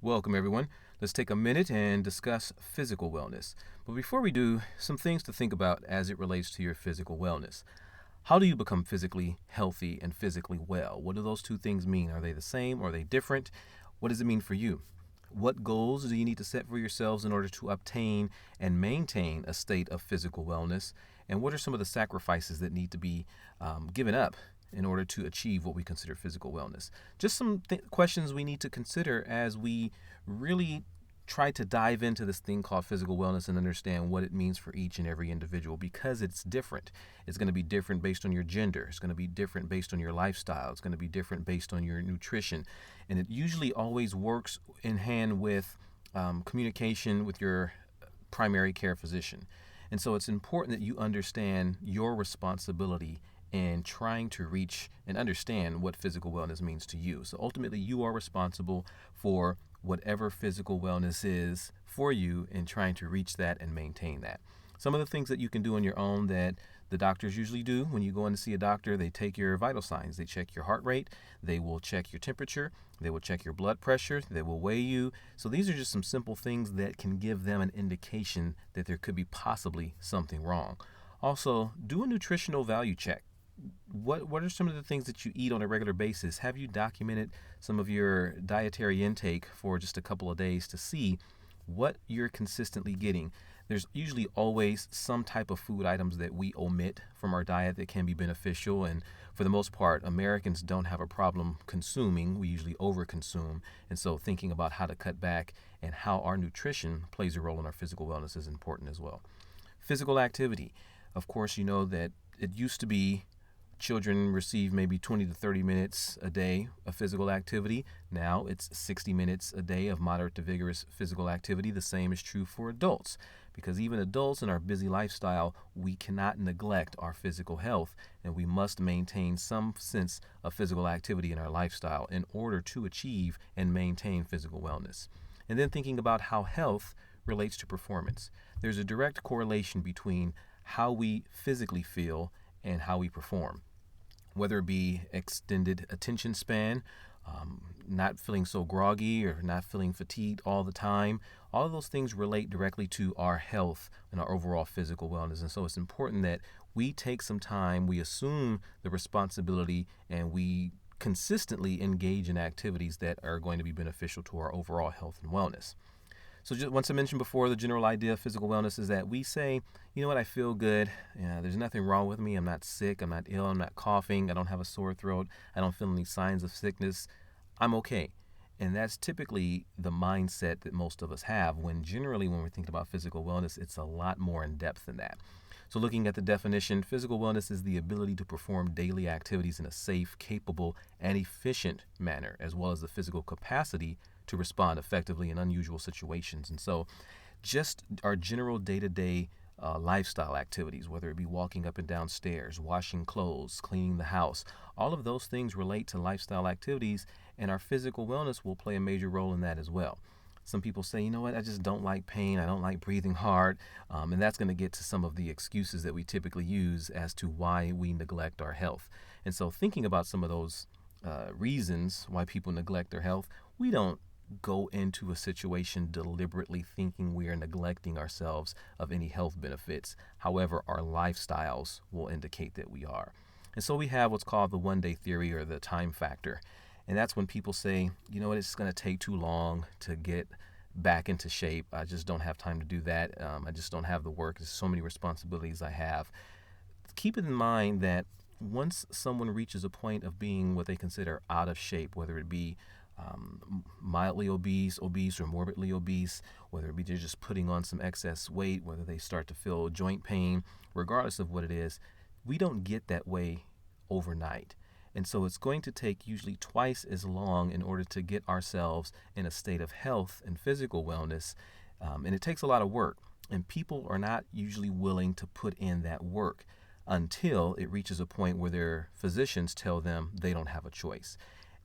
Welcome, everyone. Let's take a minute and discuss physical wellness. But before we do, some things to think about as it relates to your physical wellness. How do you become physically healthy and physically well? What do those two things mean? Are they the same? Are they different? What does it mean for you? What goals do you need to set for yourselves in order to obtain and maintain a state of physical wellness? And what are some of the sacrifices that need to be given up in order to achieve what we consider physical wellness? Just some questions we need to consider as we really try to dive into this thing called physical wellness and understand what it means for each and every individual, because it's different. It's going to be different based on your gender. It's going to be different based on your lifestyle. It's going to be different based on your nutrition. And it usually always works in hand with communication with your primary care physician. And so it's important that you understand your responsibility in trying to reach and understand what physical wellness means to you. So ultimately, you are responsible for whatever physical wellness is for you in trying to reach that and maintain that. Some of the things that you can do on your own that the doctors usually do when you go in to see a doctor, they take your vital signs. They check your heart rate. They will check your temperature. They will check your blood pressure. They will weigh you. So these are just some simple things that can give them an indication that there could be possibly something wrong. Also, do a nutritional value check. What are some of the things that you eat on a regular basis? Have you documented some of your dietary intake for just a couple of days to see what you're consistently getting? There's usually always some type of food items that we omit from our diet that can be beneficial, and for the most part, Americans don't have a problem consuming. We usually overconsume, and so thinking about how to cut back and how our nutrition plays a role in our physical wellness is important as well. Physical activity. Of course, you know that it used to be children receive maybe 20 to 30 minutes a day of physical activity. Now it's 60 minutes a day of moderate to vigorous physical activity. The same is true for adults, because even adults in our busy lifestyle, we cannot neglect our physical health, and we must maintain some sense of physical activity in our lifestyle in order to achieve and maintain physical wellness. And then thinking about how health relates to performance. There's a direct correlation between how we physically feel and how we perform. Whether it be extended attention span, not feeling so groggy or not feeling fatigued all the time, all of those things relate directly to our health and our overall physical wellness. And so it's important that we take some time, we assume the responsibility, and we consistently engage in activities that are going to be beneficial to our overall health and wellness. So just once I mentioned before, the general idea of physical wellness is that we say, you know what, I feel good. There's nothing wrong with me. I'm not sick. I'm not ill. I'm not coughing. I don't have a sore throat. I don't feel any signs of sickness. I'm okay. And that's typically the mindset that most of us have when generally when we're thinking about physical wellness, it's a lot more in depth than that. So looking at the definition, physical wellness is the ability to perform daily activities in a safe, capable, and efficient manner, as well as the physical capacity to respond effectively in unusual situations. And so just our general day-to-day lifestyle activities, whether it be walking up and down stairs, washing clothes, cleaning the house, all of those things relate to lifestyle activities, and our physical wellness will play a major role in that as well. Some people say, you know what, I just don't like pain. I don't like breathing hard. And that's going to get to some of the excuses that we typically use as to why we neglect our health. And so thinking about some of those reasons why people neglect their health, we don't go into a situation deliberately thinking we are neglecting ourselves of any health benefits. However, our lifestyles will indicate that we are. And so we have what's called the one-day theory, or the time factor. And that's when people say, you know what, it's going to take too long to get back into shape. I just don't have time to do that. I just don't have the work. There's so many responsibilities I have. Keep in mind that once someone reaches a point of being what they consider out of shape, whether it be mildly obese, or morbidly obese, whether it be they're just putting on some excess weight, whether they start to feel joint pain, regardless of what it is, we don't get that way overnight. And so it's going to take usually twice as long in order to get ourselves in a state of health and physical wellness. And it takes a lot of work. And people are not usually willing to put in that work until it reaches a point where their physicians tell them they don't have a choice.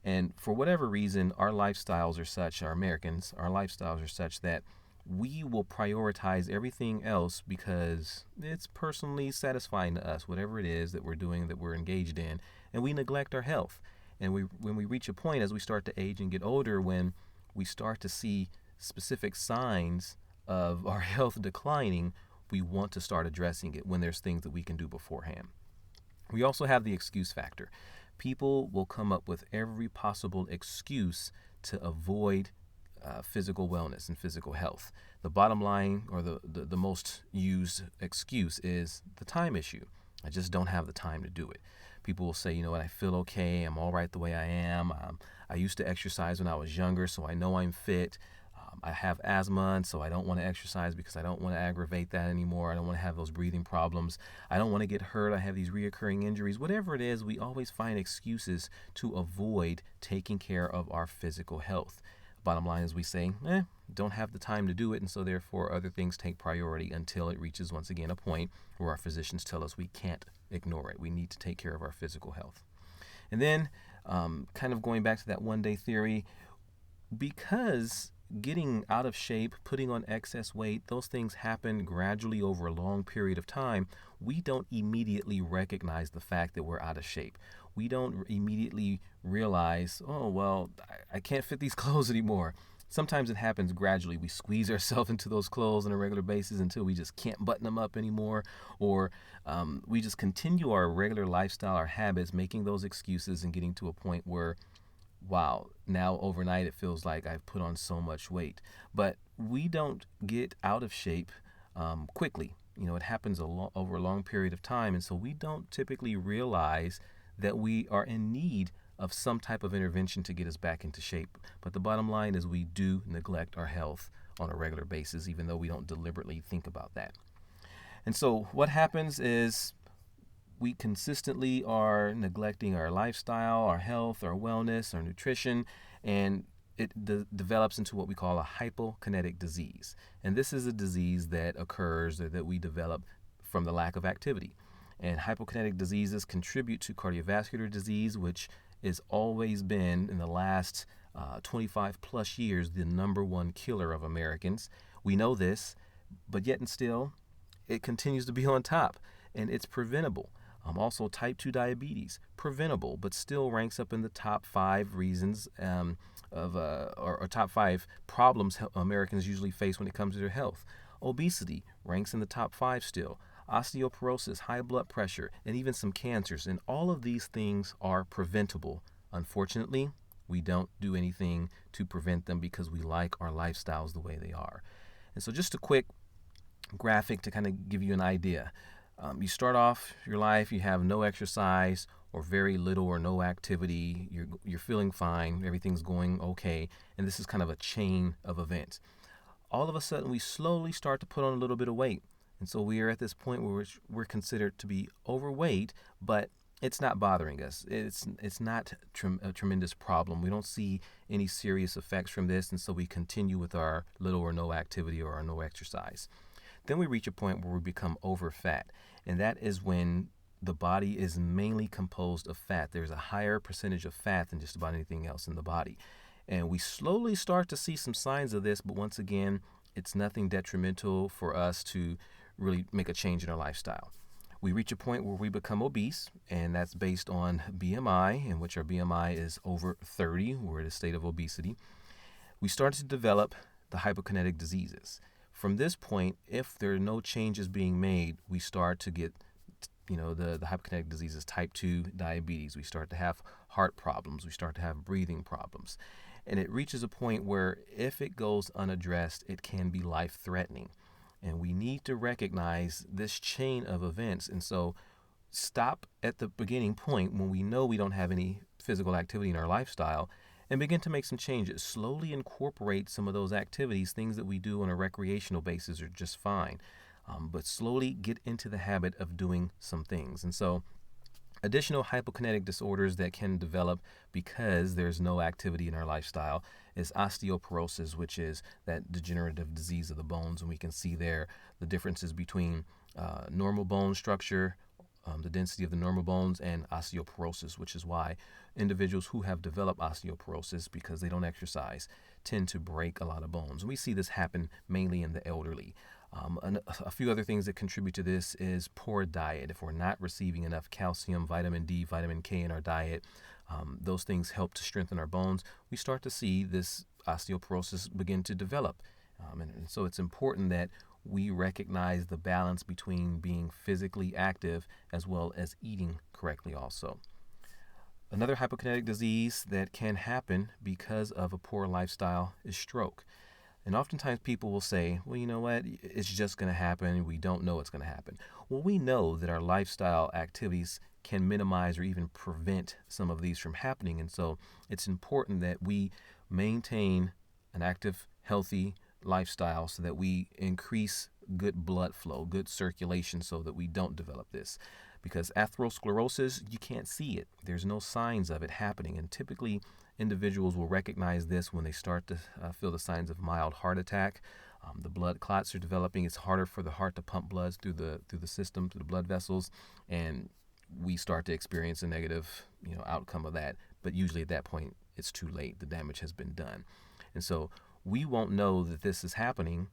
And for whatever reason, our lifestyles are such, our lifestyles are such that we will prioritize everything else because it's personally satisfying to us, whatever it is that we're doing, that we're engaged in, and we neglect our health. And when we reach a point as we start to age and get older, when we start to see specific signs of our health declining, we want to start addressing it when there's things that we can do beforehand. We also have the excuse factor. People will come up with every possible excuse to avoid physical wellness and physical health. The bottom line, or the most used excuse, is the time issue. I just don't have the time to do it. People will say, you know what, I feel okay, I'm all right the way I am. I used to exercise when I was younger, so I know I'm fit. I have asthma, and so I don't want to exercise because I don't want to aggravate that anymore. I don't want to have those breathing problems. I don't want to get hurt. I have these reoccurring injuries. Whatever it is, we always find excuses to avoid taking care of our physical health. Bottom line is we say, don't have the time to do it, and so therefore other things take priority until it reaches, once again, a point where our physicians tell us we can't ignore it. We need to take care of our physical health. And then, kind of going back to that one-day theory, because getting out of shape, putting on excess weight, those things happen gradually over a long period of time, we don't immediately recognize the fact that we're out of shape. We don't immediately realize, oh, well, I can't fit these clothes anymore. Sometimes it happens gradually. We squeeze ourselves into those clothes on a regular basis until we just can't button them up anymore, or we just continue our regular lifestyle, our habits, making those excuses and getting to a point where, wow, now overnight it feels like I've put on so much weight. But we don't get out of shape quickly. It happens over a long period of time, and so we don't typically realize that we are in need of some type of intervention to get us back into shape. But the bottom line is we do neglect our health on a regular basis, even though we don't deliberately think about that. And so what happens is we consistently are neglecting our lifestyle, our health, our wellness, our nutrition, and it develops into what we call a hypokinetic disease. And this is a disease that occurs or that we develop from the lack of activity. And hypokinetic diseases contribute to cardiovascular disease, which has always been, in the last 25 plus years, the number one killer of Americans. We know this, but yet and still, it continues to be on top, and it's preventable. Also, type 2 diabetes, preventable, but still ranks up in the top 5 reasons or top 5 problems Americans usually face when it comes to their health. Obesity ranks in the top 5 still. Osteoporosis, high blood pressure, and even some cancers. And all of these things are preventable. Unfortunately, we don't do anything to prevent them because we like our lifestyles the way they are. And so just a quick graphic to kind of give you an idea. You start off your life, you have no exercise or very little or no activity. You're feeling fine. Everything's going okay. And this is kind of a chain of events. All of a sudden, we slowly start to put on a little bit of weight. And so we are at this point where we're considered to be overweight, but it's not bothering us. It's not a tremendous problem. We don't see any serious effects from this, and so we continue with our little or no activity or our no exercise. Then we reach a point where we become over fat, and that is when the body is mainly composed of fat. There's a higher percentage of fat than just about anything else in the body. And we slowly start to see some signs of this, but once again, it's nothing detrimental for us to really make a change in our lifestyle. We reach a point where we become obese, and that's based on BMI, in which our BMI is over 30. We're in a state of obesity. We start to develop the hypokinetic diseases. From this point, if there are no changes being made, we start to get the hypokinetic diseases, type 2 diabetes. We start to have heart problems. We start to have breathing problems. And it reaches a point where if it goes unaddressed, it can be life-threatening. And we need to recognize this chain of events. And so stop at the beginning point when we know we don't have any physical activity in our lifestyle and begin to make some changes. Slowly incorporate some of those activities. Things that we do on a recreational basis are just fine. But slowly get into the habit of doing some things. And so additional hypokinetic disorders that can develop because there's no activity in our lifestyle is osteoporosis, which is that degenerative disease of the bones. And we can see there the differences between normal bone structure, the density of the normal bones, and osteoporosis, which is why individuals who have developed osteoporosis because they don't exercise tend to break a lot of bones. And we see this happen mainly in the elderly. A few other things that contribute to this is poor diet. If we're not receiving enough calcium, vitamin D, vitamin K in our diet, those things help to strengthen our bones. We start to see this osteoporosis begin to develop. And so it's important that we recognize the balance between being physically active as well as eating correctly also. Another hypokinetic disease that can happen because of a poor lifestyle is stroke. And oftentimes people will say, well, you know what, it's just going to happen. We don't know it's going to happen. Well, we know that our lifestyle activities can minimize or even prevent some of these from happening. And so it's important that we maintain an active, healthy lifestyle so that we increase good blood flow, good circulation, so that we don't develop this. Because atherosclerosis, you can't see it. There's no signs of it happening. And typically, individuals will recognize this when they start to feel the signs of mild heart attack. The blood clots are developing. It's harder for the heart to pump blood through the system, through the blood vessels, and we start to experience a negative, outcome of that. But usually at that point, it's too late. The damage has been done. And so we won't know that this is happening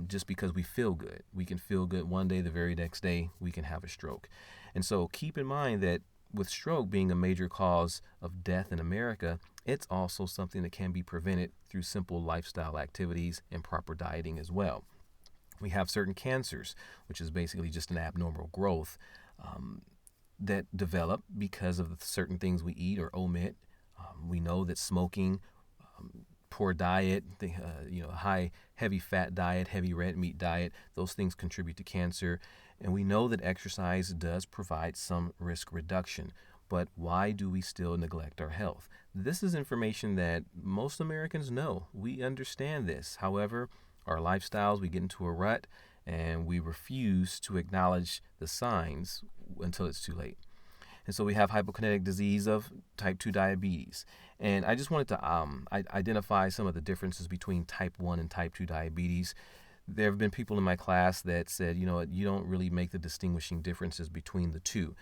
just because we feel good. We can feel good one day, the very next day we can have a stroke. And so keep in mind that with stroke being a major cause of death in America, it's also something that can be prevented through simple lifestyle activities and proper dieting as well. We have certain cancers, which is basically just an abnormal growth that develop because of the certain things we eat or omit. We know that smoking, poor diet, high, heavy fat diet, heavy red meat diet, those things contribute to cancer. And we know that exercise does provide some risk reduction. But why do we still neglect our health? This is information that most Americans know. We understand this. However, our lifestyles, we get into a rut and we refuse to acknowledge the signs until it's too late. And so we have hypokinetic disease of type 2 diabetes. And I just wanted to identify some of the differences between type 1 and type 2 diabetes. There have been people in my class that said, you don't really make the distinguishing differences between the two.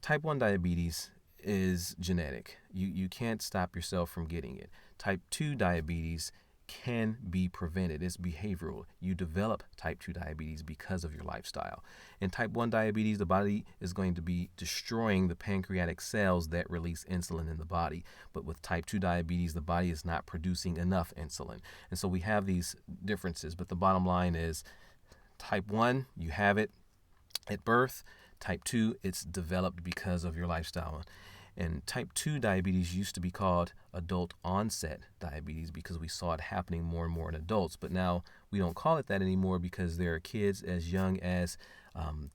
Type 1 diabetes is genetic. You can't stop yourself from getting it. Type 2 diabetes can be prevented. It's behavioral. You develop type 2 diabetes because of your lifestyle. In type 1 diabetes, the body is going to be destroying the pancreatic cells that release insulin in the body. But with type 2 diabetes, the body is not producing enough insulin. And so we have these differences. But the bottom line is type 1, you have it at birth. Type 2, it's developed because of your lifestyle. And type 2 diabetes used to be called adult onset diabetes because we saw it happening more and more in adults. But now we don't call it that anymore because there are kids as young as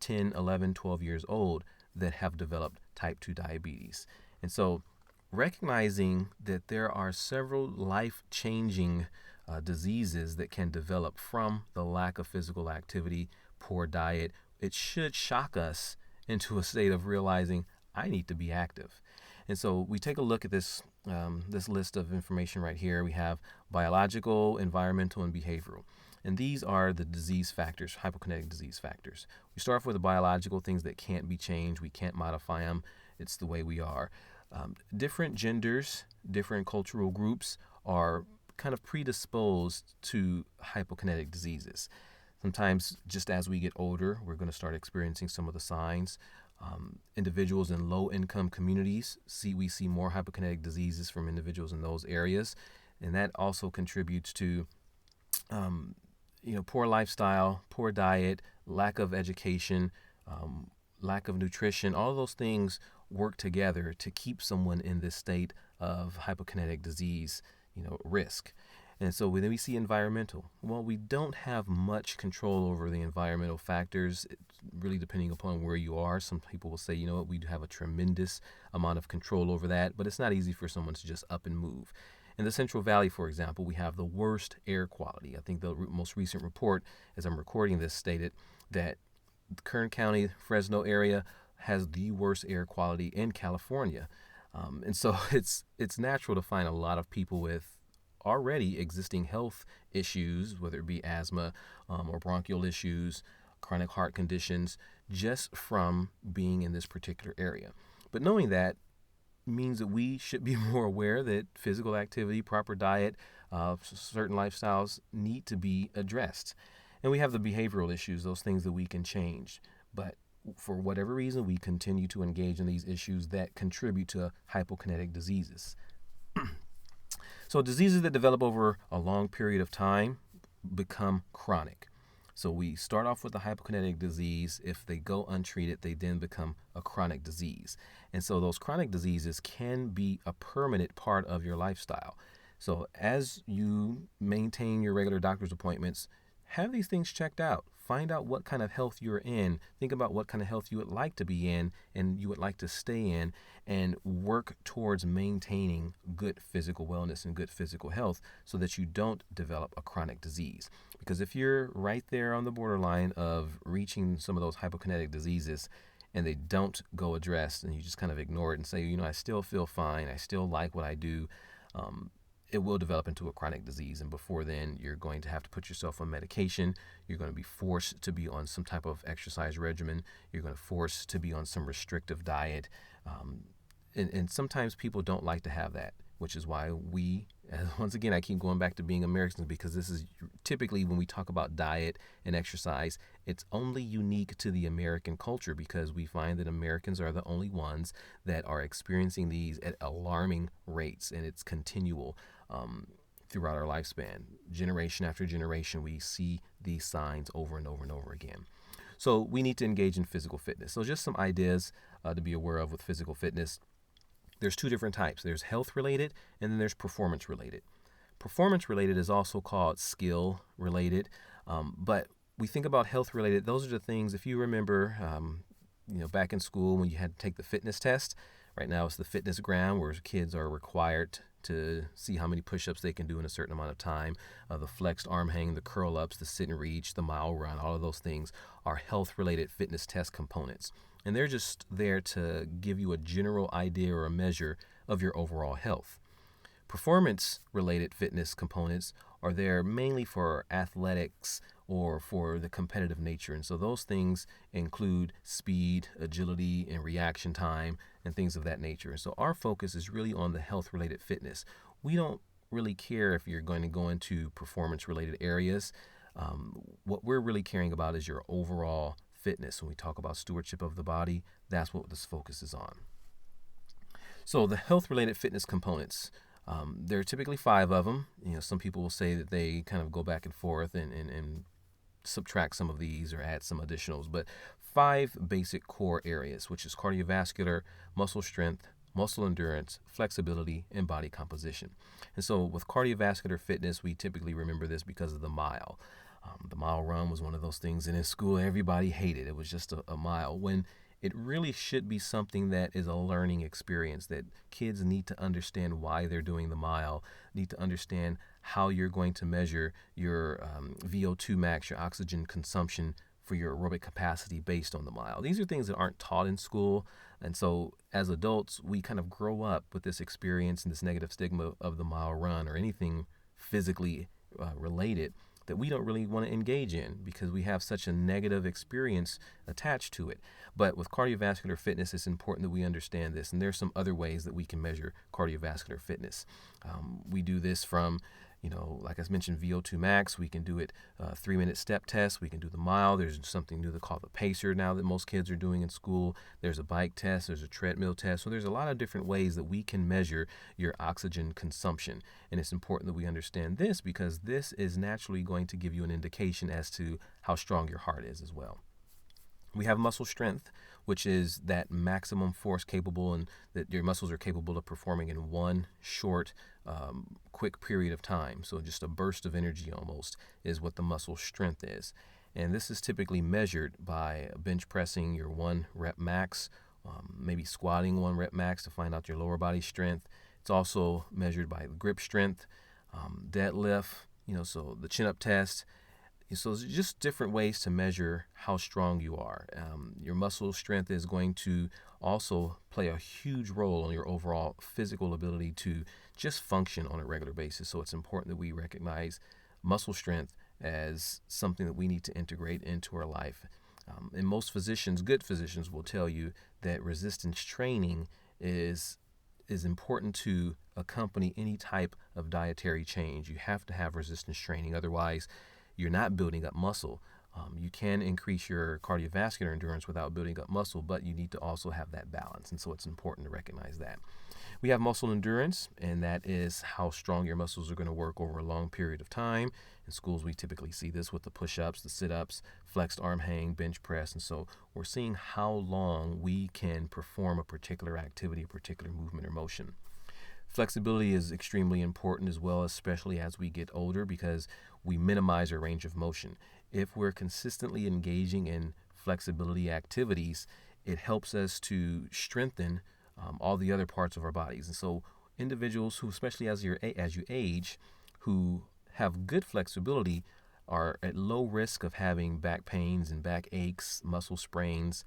10, 11, 12 years old that have developed type 2 diabetes. And so recognizing that there are several life-changing diseases that can develop from the lack of physical activity, poor diet, it should shock us into a state of realizing I need to be active. And so we take a look at this list of information right here. We have biological, environmental, and behavioral. And these are the disease factors, hypokinetic disease factors. We start off with the biological, things that can't be changed. We can't modify them. It's the way we are. Different genders, different cultural groups are kind of predisposed to hypokinetic diseases. Sometimes just as we get older, we're going to start experiencing some of the signs. Individuals in low-income communities, we see more hypokinetic diseases from individuals in those areas, and that also contributes to, poor lifestyle, poor diet, lack of education, lack of nutrition. All of those things work together to keep someone in this state of hypokinetic disease, risk. And so when we see environmental, well, we don't have much control over the environmental factors, really depending upon where you are. Some people will say, we do have a tremendous amount of control over that, but it's not easy for someone to just up and move. In the Central Valley, for example, we have the worst air quality. I think the most recent report, as I'm recording this, stated that the Kern County, Fresno area has the worst air quality in California. And so it's natural to find a lot of people with already existing health issues, whether it be asthma or bronchial issues, chronic heart conditions, just from being in this particular area. But knowing that means that we should be more aware that physical activity, proper diet, certain lifestyles need to be addressed. And we have the behavioral issues, those things that we can change. But for whatever reason, we continue to engage in these issues that contribute to hypokinetic diseases. So diseases that develop over a long period of time become chronic. So we start off with a hypokinetic disease. If they go untreated, they then become a chronic disease. And so those chronic diseases can be a permanent part of your lifestyle. So as you maintain your regular doctor's appointments, have these things checked out. Find out what kind of health you're in. Think about what kind of health you would like to be in and you would like to stay in, and work towards maintaining good physical wellness and good physical health so that you don't develop a chronic disease. Because if you're right there on the borderline of reaching some of those hypokinetic diseases and they don't go addressed and you just kind of ignore it and say, I still feel fine, I still like what I do, it will develop into a chronic disease. And before then, you're going to have to put yourself on medication. You're going to be forced to be on some type of exercise regimen. You're going to force to be on some restrictive diet. And sometimes people don't like to have that, which is why once again, I keep going back to being Americans, because this is typically when we talk about diet and exercise, it's only unique to the American culture, because we find that Americans are the only ones that are experiencing these at alarming rates, and it's continual throughout our lifespan. Generation after generation, we see these signs over and over and over again. So we need to engage in physical fitness. So just some ideas to be aware of with physical fitness. There's two different types. There's health-related, and then there's performance-related. Performance-related is also called skill-related, but we think about health-related. Those are the things, if you remember, back in school when you had to take the fitness test. Right now it's the fitness ground where kids are required to see how many push-ups they can do in a certain amount of time. The flexed arm hang, the curl-ups, the sit and reach, the mile run, all of those things are health-related fitness test components. And they're just there to give you a general idea or a measure of your overall health. Performance-related fitness components are there mainly for athletics or for the competitive nature. And so those things include speed, agility, and reaction time, and things of that nature. And so our focus is really on the health-related fitness. We don't really care if you're going to go into performance-related areas. What we're really caring about is your overall fitness. When we talk about stewardship of the body, that's what this focus is on. So the health-related fitness components, there are typically 5 of them. Some people will say that they kind of go back and forth and subtract some of these or add some additionals, but 5 basic core areas, which is cardiovascular, muscle strength, muscle endurance, flexibility, and body composition. And so with cardiovascular fitness, we typically remember this because of the mile. The mile run was one of those things, and in school everybody hated it. It was just a mile, when it really should be something that is a learning experience, that kids need to understand why they're doing the mile, need to understand how you're going to measure your VO2 max, your oxygen consumption for your aerobic capacity based on the mile. These are things that aren't taught in school. And so as adults, we kind of grow up with this experience and this negative stigma of the mile run or anything physically related that we don't really want to engage in because we have such a negative experience attached to it. But with cardiovascular fitness, it's important that we understand this. And there's some other ways that we can measure cardiovascular fitness. We do this from, like I mentioned, VO2 max. We can do it 3-minute step test. We can do the mile. There's something new called the pacer now that most kids are doing in school. There's a bike test. There's a treadmill test. So there's a lot of different ways that we can measure your oxygen consumption. And it's important that we understand this because this is naturally going to give you an indication as to how strong your heart is as well. We have muscle strength, which is that maximum force capable and that your muscles are capable of performing in one short, quick period of time. So just a burst of energy almost is what the muscle strength is. And this is typically measured by bench pressing your 1 rep max, maybe squatting 1 rep max to find out your lower body strength. It's also measured by grip strength, deadlift, so the chin-up test. So it's just different ways to measure how strong you are. Your muscle strength is going to also play a huge role in your overall physical ability to just function on a regular basis. So it's important that we recognize muscle strength as something that we need to integrate into our life. And most physicians, good physicians, will tell you that resistance training is important to accompany any type of dietary change. You have to have resistance training. Otherwise, you're not building up muscle. You can increase your cardiovascular endurance without building up muscle, but you need to also have that balance. And so it's important to recognize that. We have muscle endurance, and that is how strong your muscles are going to work over a long period of time. In schools, we typically see this with the push-ups, the sit-ups, flexed arm hang, bench press. And so we're seeing how long we can perform a particular activity, a particular movement or motion. Flexibility is extremely important as well, especially as we get older, because we minimize our range of motion. If we're consistently engaging in flexibility activities, it helps us to strengthen all the other parts of our bodies. And so individuals who, especially as you age, who have good flexibility are at low risk of having back pains and back aches, muscle sprains,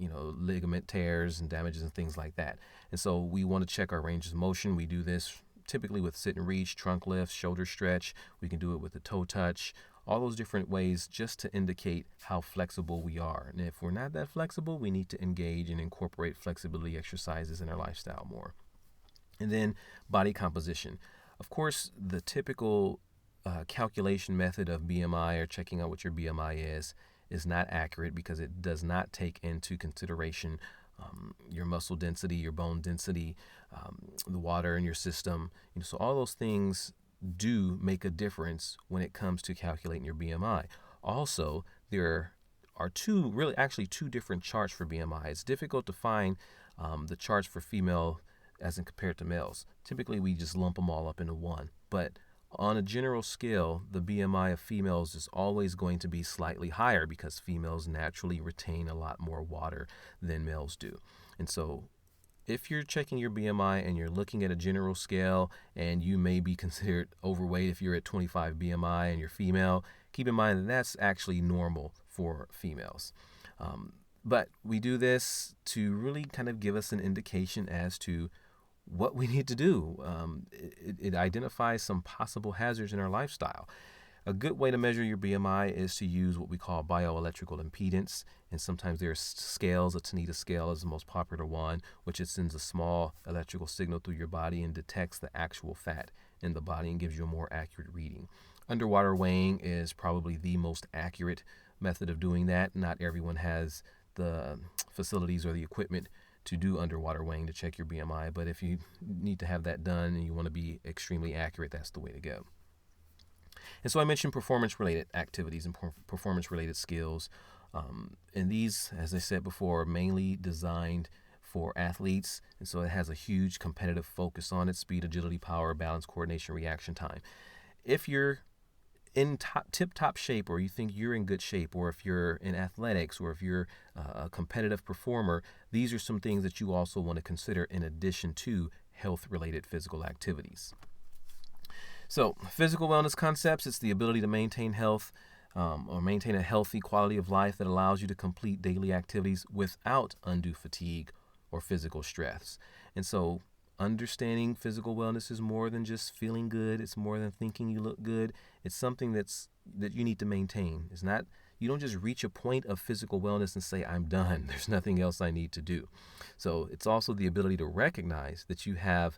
ligament tears and damages and things like that. And so we want to check our range of motion. We do this typically with sit and reach, trunk lifts, shoulder stretch. We can do it with the toe touch, all those different ways just to indicate how flexible we are. And if we're not that flexible, we need to engage and incorporate flexibility exercises in our lifestyle more. And then body composition. Of course, the typical calculation method of BMI or checking out what your BMI is not accurate because it does not take into consideration your muscle density, your bone density, the water in your system. So all those things do make a difference when it comes to calculating your BMI. Also, there are two different charts for BMI. It's difficult to find the charts for female as in compared to males. Typically, we just lump them all up into one. But on a general scale, the BMI of females is always going to be slightly higher because females naturally retain a lot more water than males do. And so if you're checking your BMI and you're looking at a general scale and you may be considered overweight if you're at 25 BMI and you're female, keep in mind that that's actually normal for females. But we do this to really kind of give us an indication as to what we need to do. It identifies some possible hazards in our lifestyle. A good way to measure your BMI is to use what we call bioelectrical impedance. And sometimes there are scales. A Tanita scale is the most popular one, which it sends a small electrical signal through your body and detects the actual fat in the body and gives you a more accurate reading. Underwater weighing is probably the most accurate method of doing that. Not everyone has the facilities or the equipment to do underwater weighing to check your BMI, but if you need to have that done and you want to be extremely accurate, that's the way to go. And so I mentioned performance-related activities and performance-related skills. And these, as I said before, are mainly designed for athletes, and so it has a huge competitive focus on it: speed, agility, power, balance, coordination, reaction time. If you're in tip-top shape, or you think you're in good shape, or if you're in athletics, or if you're a competitive performer, these are some things that you also want to consider in addition to health-related physical activities. So, physical wellness concepts, it's the ability to maintain health or maintain a healthy quality of life that allows you to complete daily activities without undue fatigue or physical stress. And so, understanding physical wellness is more than just feeling good. It's more than thinking you look good. It's something that you need to maintain. It's not, you don't just reach a point of physical wellness and say, I'm done. There's nothing else I need to do. So it's also the ability to recognize that you have,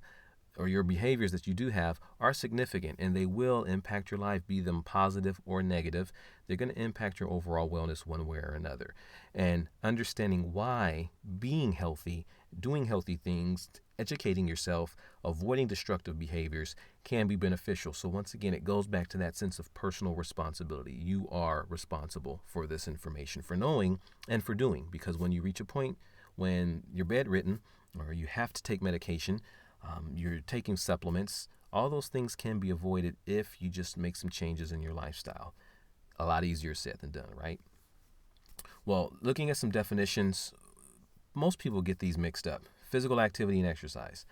or your behaviors that you do have are significant and they will impact your life, be them positive or negative. They're going to impact your overall wellness one way or another. And understanding why being healthy, doing healthy things, educating yourself, avoiding destructive behaviors can be beneficial. So once again, it goes back to that sense of personal responsibility. You are responsible for this information, for knowing and for doing, because when you reach a point when you're bedridden or you have to take medication, you're taking supplements, all those things can be avoided if you just make some changes in your lifestyle. A lot easier said than done, right? Well, looking at some definitions, most people get these mixed up. Physical activity and exercise.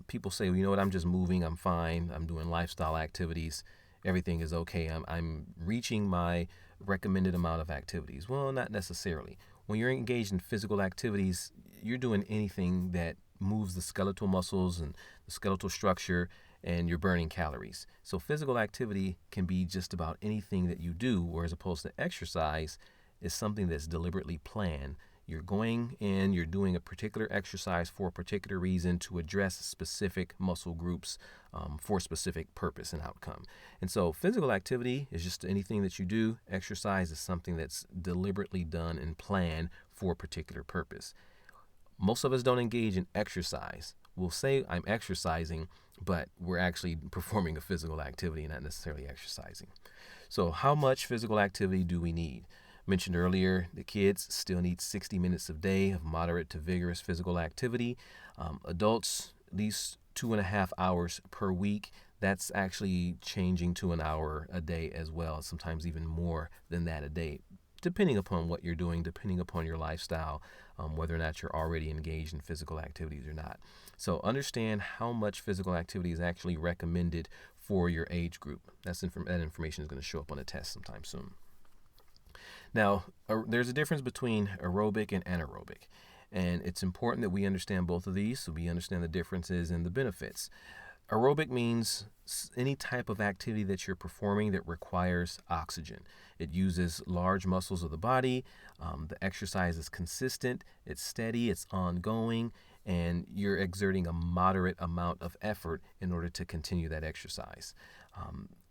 People say, well, you know what, I'm just moving, I'm fine, I'm doing lifestyle activities, everything is okay, I'm reaching my recommended amount of activities. Well, not necessarily. When you're engaged in physical activities, you're doing anything that moves the skeletal muscles and the skeletal structure, and you're burning calories. So physical activity can be just about anything that you do, whereas opposed to exercise is something that's deliberately planned. You're going in, you're doing a particular exercise for a particular reason to address specific muscle groups for a specific purpose and outcome. And so physical activity is just anything that you do. Exercise is something that's deliberately done and planned for a particular purpose. Most of us don't engage in exercise. We'll say I'm exercising, but we're actually performing a physical activity, not necessarily exercising. So how much physical activity do we need? Mentioned earlier, the kids still need 60 minutes a day of moderate to vigorous physical activity. Adults, at least 2.5 hours per week. That's actually changing to an hour a day as well, sometimes even more than that a day, depending upon what you're doing, depending upon your lifestyle, whether or not you're already engaged in physical activities or not. So understand how much physical activity is actually recommended for your age group. That information is going to show up on a test sometime soon. Now, there's a difference between aerobic and anaerobic, and it's important that we understand both of these so we understand the differences and the benefits. Aerobic means any type of activity that you're performing that requires oxygen. It uses large muscles of the body. The exercise is consistent, it's steady, it's ongoing, and you're exerting a moderate amount of effort in order to continue that exercise.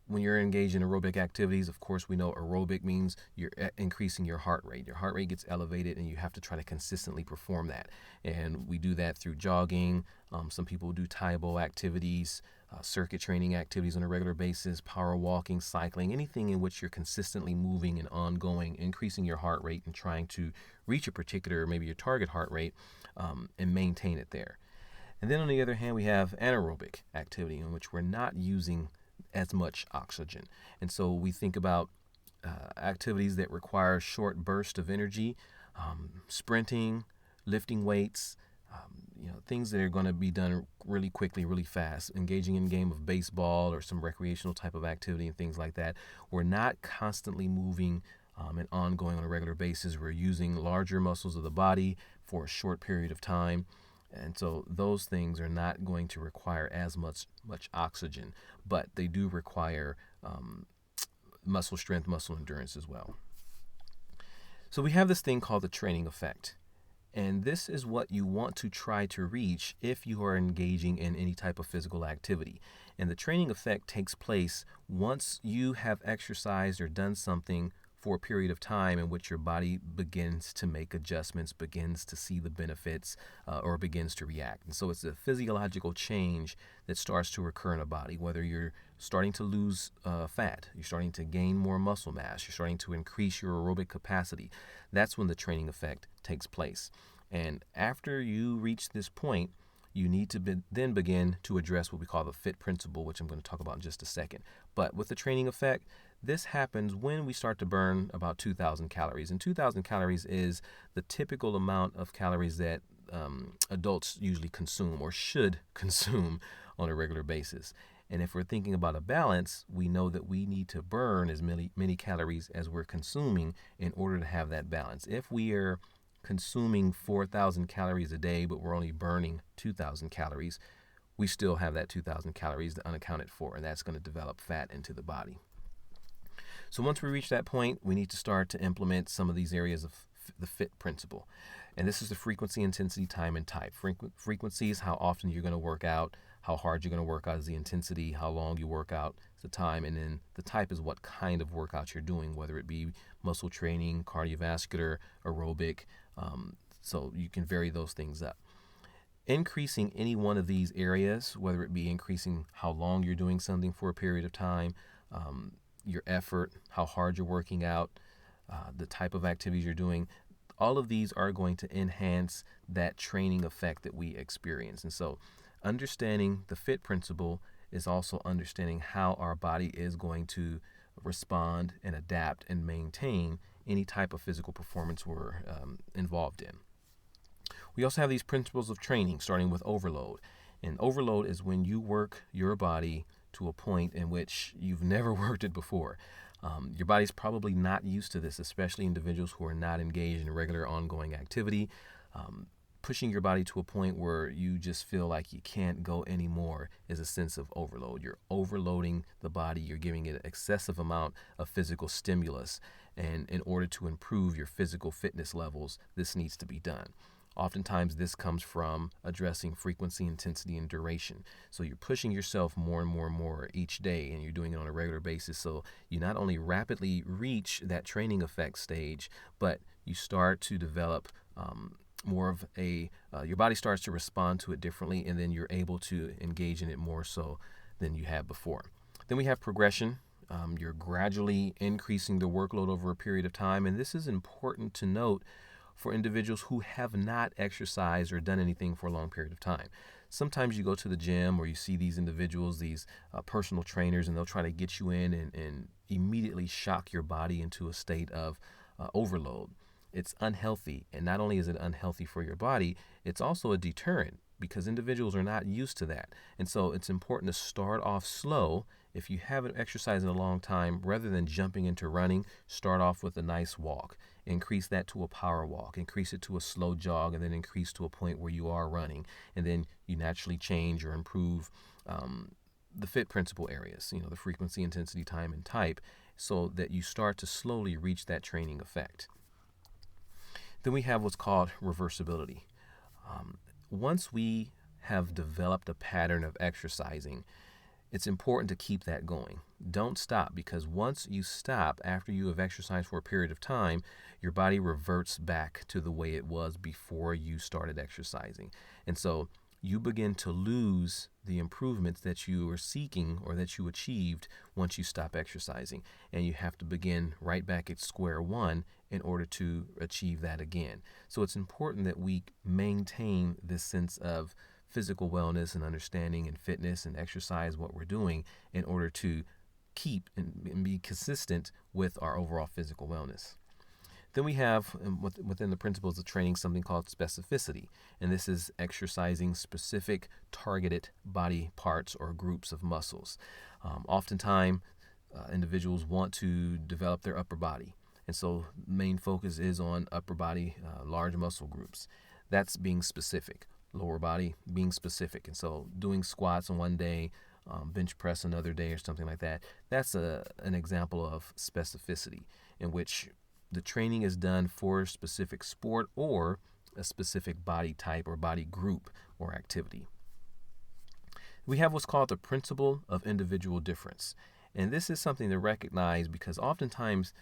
When you're engaged in aerobic activities, of course, we know aerobic means you're increasing your heart rate. Your heart rate gets elevated, and you have to try to consistently perform that. And we do that through jogging. Some people do Taibo activities, circuit training activities on a regular basis, power walking, cycling, anything in which you're consistently moving and ongoing, increasing your heart rate and trying to reach a particular, maybe your target heart rate, and maintain it there. And then on the other hand, we have anaerobic activity in which we're not using as much oxygen. And so we think about activities that require short bursts of energy, sprinting, lifting weights, things that are going to be done really quickly, really fast, engaging in a game of baseball or some recreational type of activity and things like that. We're not constantly moving and ongoing on a regular basis. We're using larger muscles of the body for a short period of time. And so those things are not going to require as much oxygen, but they do require muscle strength, muscle endurance as well. So we have this thing called the training effect. And this is what you want to try to reach if you are engaging in any type of physical activity. And the training effect takes place once you have exercised or done something for a period of time in which your body begins to make adjustments, begins to see the benefits, or begins to react. And so it's a physiological change that starts to occur in a body, whether you're starting to lose fat, you're starting to gain more muscle mass, you're starting to increase your aerobic capacity. That's when the training effect takes place. And after you reach this point, you need to then begin to address what we call the FIT principle, which I'm going to talk about in just a second. But with the training effect, this happens when we start to burn about 2,000 calories. And 2,000 calories is the typical amount of calories that adults usually consume or should consume on a regular basis. And if we're thinking about a balance, we know that we need to burn as many calories as we're consuming in order to have that balance. If we are consuming 4,000 calories a day, but we're only burning 2,000 calories, we still have that 2,000 calories unaccounted for, and that's going to develop fat into the body. So once we reach that point, we need to start to implement some of these areas of the FIT principle. And this is the frequency, intensity, time, and type. Frequency is how often you're going to work out, how hard you're going to work out is the intensity, how long you work out is the time, and then the type is what kind of workout you're doing, whether it be muscle training, cardiovascular, aerobic, so you can vary those things up. Increasing any one of these areas, whether it be increasing how long you're doing something for a period of time, your effort, how hard you're working out, the type of activities you're doing, all of these are going to enhance that training effect that we experience. And so understanding the FIT principle is also understanding how our body is going to respond and adapt and maintain any type of physical performance we're involved in. We also have these principles of training, starting with overload. And overload is when you work your body to a point in which you've never worked it before. Your body's probably not used to this, especially individuals who are not engaged in regular ongoing activity. pushing your body to a point where you just feel like you can't go anymore is a sense of overload. You're overloading the body. You're giving it an excessive amount of physical stimulus. And in order to improve your physical fitness levels, this needs to be done. Oftentimes, this comes from addressing frequency, intensity, and duration. So you're pushing yourself more and more and more each day, and you're doing it on a regular basis. So you not only rapidly reach that training effect stage, but you start to develop more of your body starts to respond to it differently, and then you're able to engage in it more so than you had before. Then we have progression. You're gradually increasing the workload over a period of time, and this is important to note for individuals who have not exercised or done anything for a long period of time. Sometimes you go to the gym or you see these individuals, these personal trainers, and they'll try to get you in and immediately shock your body into a state of overload. It's unhealthy, and not only is it unhealthy for your body, it's also a deterrent because individuals are not used to that. And so it's important to start off slow. If you haven't exercised in a long time, rather than jumping into running, start off with a nice walk. Increase that to a power walk, increase it to a slow jog, and then increase to a point where you are running. And then you naturally change or improve the fit principle areas, the frequency, intensity, time, and type, so that you start to slowly reach that training effect. Then we have what's called reversibility. Once we have developed a pattern of exercising, it's important to keep that going. Don't stop, because once you stop after you have exercised for a period of time, your body reverts back to the way it was before you started exercising. And so you begin to lose the improvements that you were seeking or that you achieved once you stop exercising. And you have to begin right back at square one in order to achieve that again. So it's important that we maintain this sense of physical wellness and understanding and fitness and exercise what we're doing in order to keep and be consistent with our overall physical wellness. Then we have, within the principles of training, something called specificity. And this is exercising specific targeted body parts or groups of muscles. Oftentimes, individuals want to develop their upper body. And so main focus is on upper body, large muscle groups. That's being specific. Lower body, being specific. And so doing squats on one day, bench press another day or something like that. That's an example of specificity, in which the training is done for a specific sport or a specific body type or body group or activity. We have what's called the principle of individual difference. And this is something to recognize, because oftentimes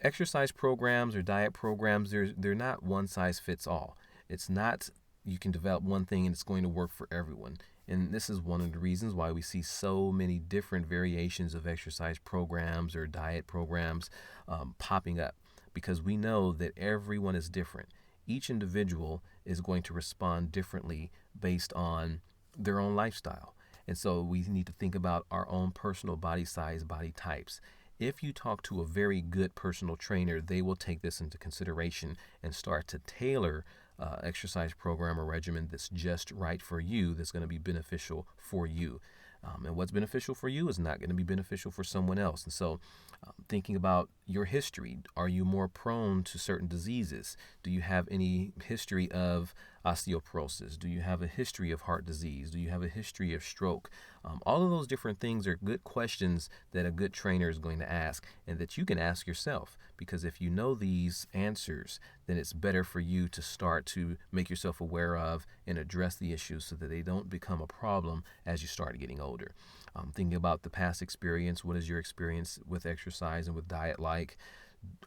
exercise programs or diet programs, they're not one size fits all. It's not you can develop one thing and it's going to work for everyone. And this is one of the reasons why we see so many different variations of exercise programs or diet programs popping up, because we know that everyone is different. Each individual is going to respond differently based on their own lifestyle. And so we need to think about our own personal body size, body types. If you talk to a very good personal trainer, they will take this into consideration and start to tailor exercise program or regimen that's just right for you, that's going to be beneficial for you. And what's beneficial for you is not going to be beneficial for someone else. And so thinking about your history, are you more prone to certain diseases? Do you have any history of osteoporosis? Do you have a history of heart disease? Do you have a history of stroke? All of those different things are good questions that a good trainer is going to ask, and that you can ask yourself, because if you know these answers, then it's better for you to start to make yourself aware of and address the issues so that they don't become a problem as you start getting older. Thinking about the past experience, what is your experience with exercise and with diet like?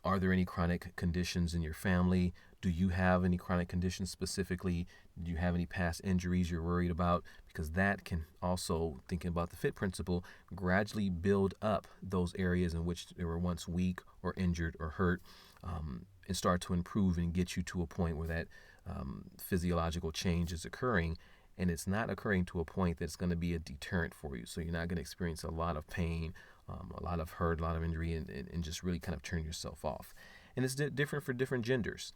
Are there any chronic conditions in your family? Do you have any chronic conditions specifically? Do you have any past injuries you're worried about? Because that can also, thinking about the FIT principle, gradually build up those areas in which they were once weak or injured or hurt, and start to improve and get you to a point where that physiological change is occurring. And it's not occurring to a point that's going to be a deterrent for you. So you're not going to experience a lot of pain, a lot of hurt, a lot of injury, and just really kind of turn yourself off. And it's different for different genders.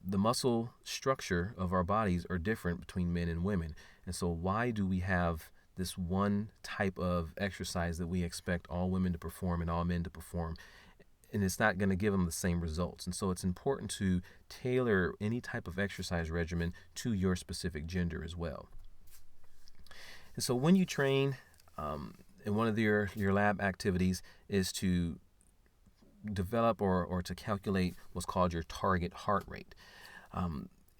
The muscle structure of our bodies are different between men and women. And so why do we have this one type of exercise that we expect all women to perform and all men to perform? and it's not going to give them the same results. And so it's important to tailor any type of exercise regimen to your specific gender as well. And so when you train, and one of your lab activities is to develop or to calculate what's called your target heart rate,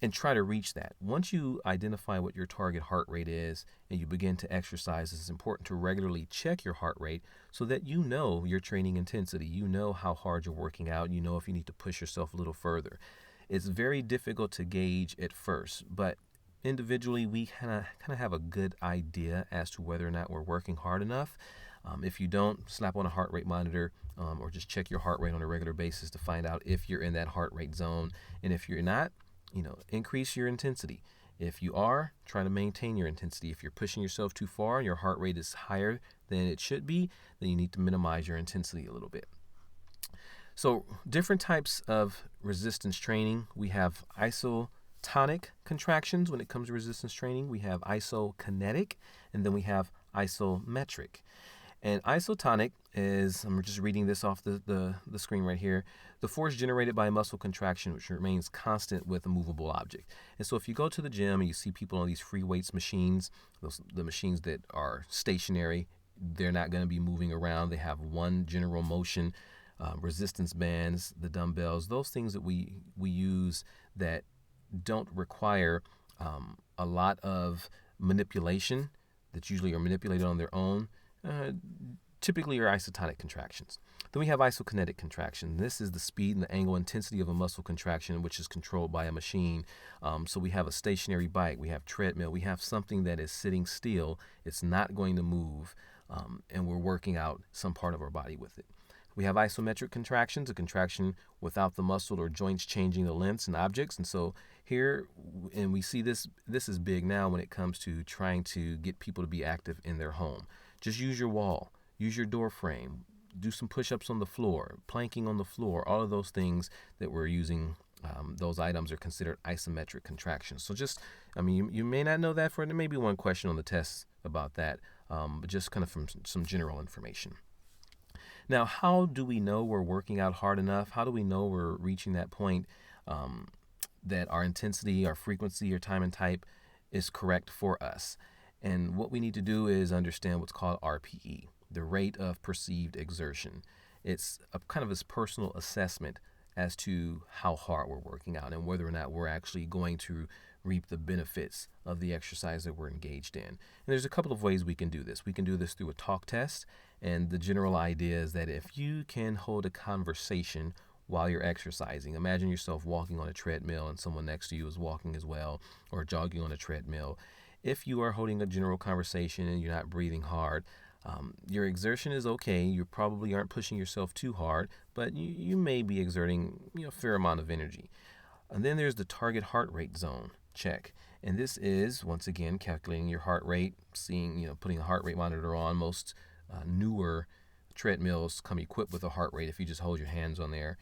and try to reach that. Once you identify what your target heart rate is and you begin to exercise, it's important to regularly check your heart rate so that you know your training intensity. You know how hard you're working out. You know if you need to push yourself a little further. It's very difficult to gauge at first, but individually we kind of have a good idea as to whether or not we're working hard enough. If you don't, slap on a heart rate monitor, or just check your heart rate on a regular basis to find out if you're in that heart rate zone. And if you're not, increase your intensity. If you are, try to maintain your intensity. If you're pushing yourself too far and your heart rate is higher than it should be, then you need to minimize your intensity a little bit. So different types of resistance training. We have isotonic contractions when it comes to resistance training. We have isokinetic, and then we have isometric. And isotonic is, I'm just reading this off the screen right here, the force generated by a muscle contraction which remains constant with a movable object. And so if you go to the gym and you see people on these free weights machines, the machines that are stationary, they're not going to be moving around. They have one general motion. Resistance bands, the dumbbells, those things that we use that don't require a lot of manipulation, that usually are manipulated on their own, typically are isotonic contractions. Then we have isokinetic contraction. This is the speed and the angle intensity of a muscle contraction, which is controlled by a machine. So we have a stationary bike, we have treadmill, we have something that is sitting still. It's not going to move, and we're working out some part of our body with it. We have isometric contractions, a contraction without the muscle or joints changing the lengths and objects. And so here, and we see this is big now when it comes to trying to get people to be active in their home. Just use your wall, use your door frame, do some push-ups on the floor, planking on the floor. All of those things that we're using, those items are considered isometric contractions. So just, you may not know that, there may be one question on the test about that, but just kind of from some general information. Now, how do we know we're working out hard enough? How do we know we're reaching that point that our intensity, our frequency, or time and type is correct for us? And what we need to do is understand what's called RPE, the rate of perceived exertion. It's a kind of this personal assessment as to how hard we're working out and whether or not we're actually going to reap the benefits of the exercise that we're engaged in. And there's a couple of ways we can do this. We can do this through a talk test, and the general idea is that if you can hold a conversation while you're exercising, imagine yourself walking on a treadmill and someone next to you is walking as well, or jogging on a treadmill. If you are holding a general conversation and you're not breathing hard, your exertion is okay. You probably aren't pushing yourself too hard, but you may be exerting a fair amount of energy. And then there's the target heart rate zone check. And this is, once again, calculating your heart rate, putting a heart rate monitor on. Most newer treadmills come equipped with a heart rate. If you just hold your hands on there,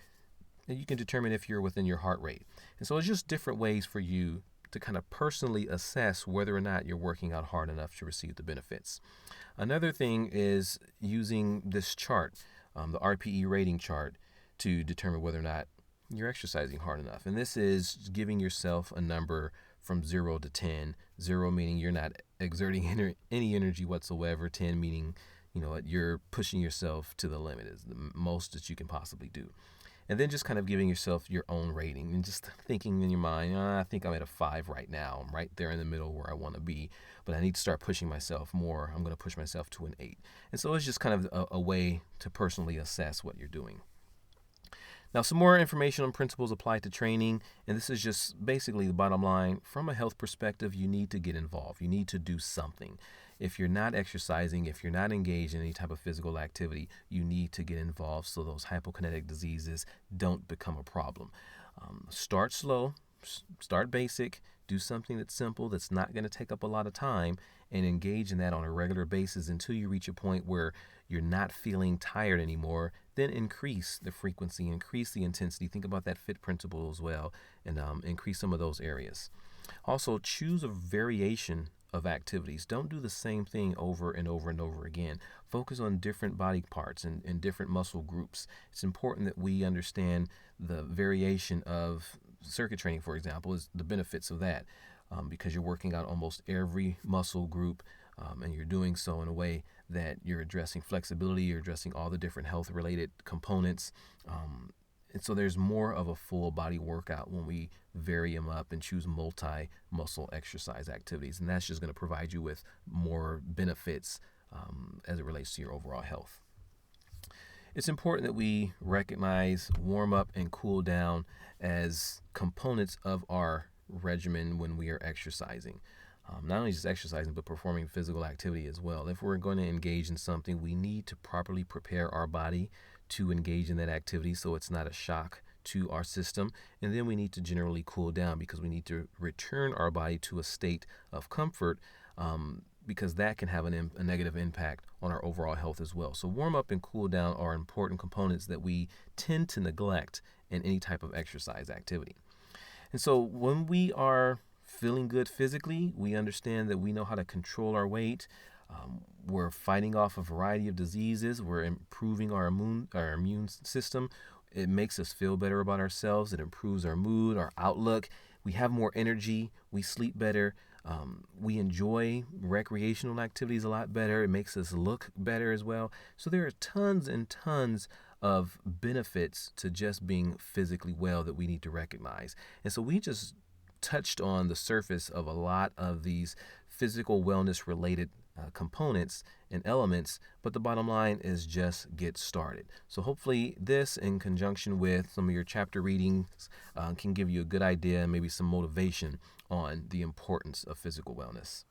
and you can determine if you're within your heart rate. And so it's just different ways for you to kind of personally assess whether or not you're working out hard enough to receive the benefits. Another thing is using this chart, the RPE rating chart, to determine whether or not you're exercising hard enough. And this is giving yourself a number from 0 to 10. 0 meaning you're not exerting any energy whatsoever. 10 meaning, you're pushing yourself to the limit, is the most that you can possibly do. And then just kind of giving yourself your own rating and just thinking in your mind, I think I'm at a 5 right now. I'm right there in the middle where I want to be, but I need to start pushing myself more. I'm going to push myself to an 8. And so it's just kind of a way to personally assess what you're doing. Now, some more information on principles applied to training, and this is just basically the bottom line. From a health perspective, you need to get involved. You need to do something. If you're not exercising, if you're not engaged in any type of physical activity, you need to get involved so those hypokinetic diseases don't become a problem. Start slow, start basic, do something that's simple, that's not going to take up a lot of time, and engage in that on a regular basis until you reach a point where you're not feeling tired anymore. Then increase the frequency, increase the intensity. Think about that FIT principle as well, and increase some of those areas. Also, choose a variation of activities. Don't do the same thing over and over and over again. Focus on different body parts and different muscle groups. It's important that we understand the variation of circuit training, for example, is the benefits of that, because you're working out almost every muscle group, and you're doing so in a way that you're addressing flexibility, you're addressing all the different health-related components. And so there's more of a full body workout when we vary them up and choose multi-muscle exercise activities. And that's just going to provide you with more benefits as it relates to your overall health. It's important that we recognize warm up and cool down as components of our regimen when we are exercising. Not only just exercising, but performing physical activity as well. If we're going to engage in something, we need to properly prepare our body to engage in that activity so it's not a shock to our system. And then we need to generally cool down because we need to return our body to a state of comfort, because that can have a negative impact on our overall health as well. So warm up and cool down are important components that we tend to neglect in any type of exercise activity. And so when we are feeling good physically, we understand that we know how to control our weight. We're fighting off a variety of diseases. We're improving our immune system. It makes us feel better about ourselves. It improves our mood, our outlook. We have more energy. We sleep better. We enjoy recreational activities a lot better. It makes us look better as well. So there are tons and tons of benefits to just being physically well that we need to recognize. And so we just touched on the surface of a lot of these physical wellness related components and elements, but the bottom line is just get started. So hopefully this, in conjunction with some of your chapter readings, can give you a good idea and maybe some motivation on the importance of physical wellness.